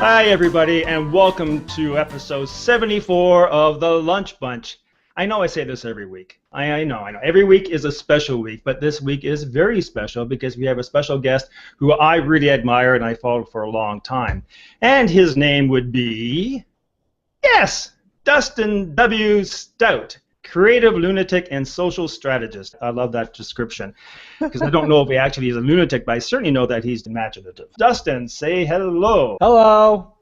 Hi, everybody, and welcome to episode 74 of The Lunch Bunch. I know I say this every week. I know. Every week is a special week, but this week is very special because we have a special guest who I really admire and I followed for a long time. And his name would be, yes, Dustin W. Stout, creative lunatic and social strategist. I love that description because I don't know if he actually is a lunatic, but I certainly know that he's imaginative. Dustin, say hello. Hello.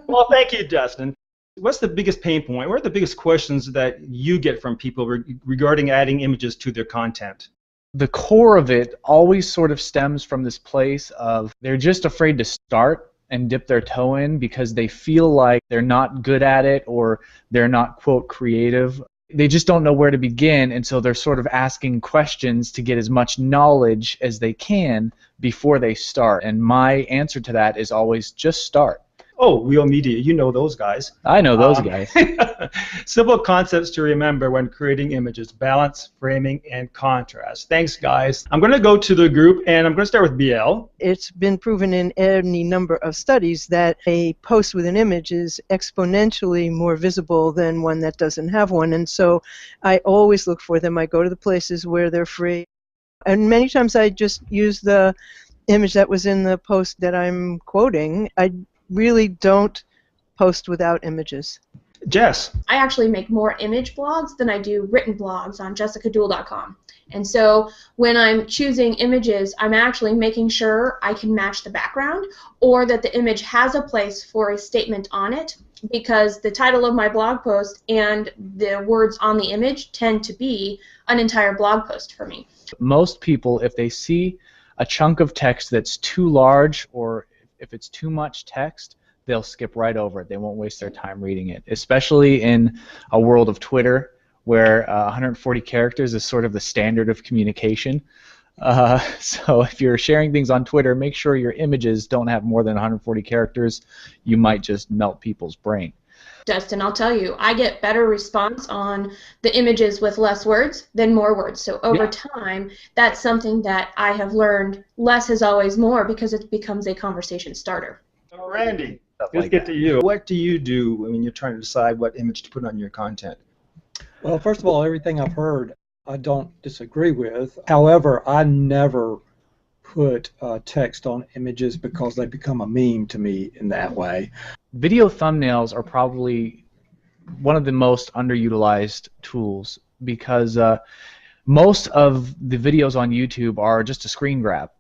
Well, thank you, Dustin. What's the biggest pain point? What are the biggest questions that you get from people regarding adding images to their content? The core of it always sort of stems from this place of they're just afraid to start and dip their toe in because they feel like they're not good at it or they're not, quote, creative. They just don't know where to begin, and so they're sort of asking questions to get as much knowledge as they can before they start. And my answer to that is always just start. Oh, Real Media, you know those guys. I know those guys. Simple concepts to remember when creating images: balance, framing, and contrast. Thanks, guys. I'm going to go to the group, and I'm going to start with BL. It's been proven in any number of studies that a post with an image is exponentially more visible than one that doesn't have one, and so I always look for them. I go to the places where they're free, and many times I just use the image that was in the post that I'm quoting. I really don't post without images. Jess. I actually make more image blogs than I do written blogs on jessicaduel.com. And so when I'm choosing images, I'm actually making sure I can match the background or that the image has a place for a statement on it, because the title of my blog post and the words on the image tend to be an entire blog post for me. Most people, if they see a chunk of text that's too large or if it's too much text, they'll skip right over it. They won't waste their time reading it, especially in a world of Twitter where 140 characters is sort of the standard of communication. So if you're sharing things on Twitter, make sure your images don't have more than 140 characters. You might just melt people's brain. Dustin, I'll tell you, I get better response on the images with less words than more words. So over time, that's something that I have learned. Less is always more because it becomes a conversation starter. So Randy, let's get to you. What do you do when you're trying to decide what image to put on your content? Well, first of all, everything I've heard I don't disagree with. However, I never put text on images because they become a meme to me in that way. Video thumbnails are probably one of the most underutilized tools because most of the videos on YouTube are just a screen grab.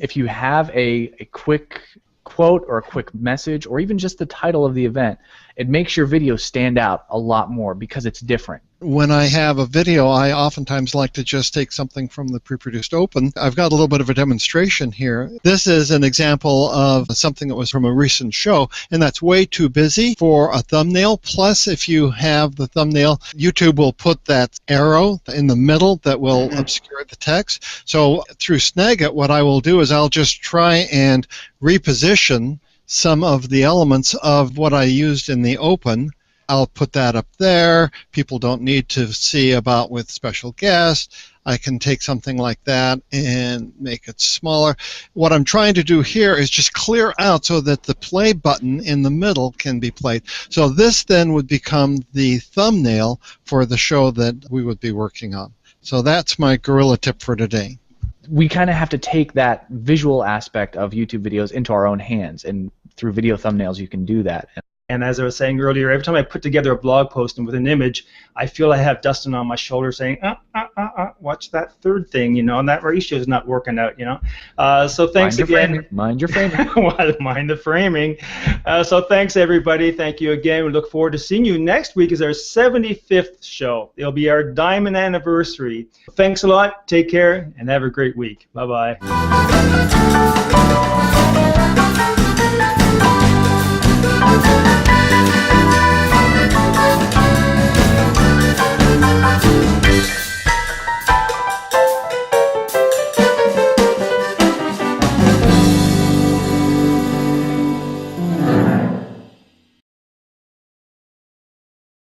If you have a quick quote or a quick message or even just the title of the event, it makes your video stand out a lot more because it's different. When I have a video, I oftentimes like to just take something from the pre-produced open. I've got a little bit of a demonstration here. This is an example of something that was from a recent show, and that's way too busy for a thumbnail. Plus, if you have the thumbnail, YouTube will put that arrow in the middle that will obscure the text. So through Snagit, what I will do is I'll just try and reposition some of the elements of what I used in the open. I'll put that up there. People don't need to see about with special guests. I can take something like that and make it smaller. What I'm trying to do here is just clear out so that the play button in the middle can be played. So this then would become the thumbnail for the show that we would be working on. So that's my guerrilla tip for today. We kind of have to take that visual aspect of YouTube videos into our own hands, and through video thumbnails you can do that. And as I was saying earlier, every time I put together a blog post and with an image, I feel I have Dustin on my shoulder saying, watch that third thing, and that ratio is not working out, So thanks again. Mind your framing. Mind the framing. So thanks, everybody. Thank you again. We look forward to seeing you next week is our 75th show. It'll be our diamond anniversary. Thanks a lot. Take care, and have a great week. Bye-bye.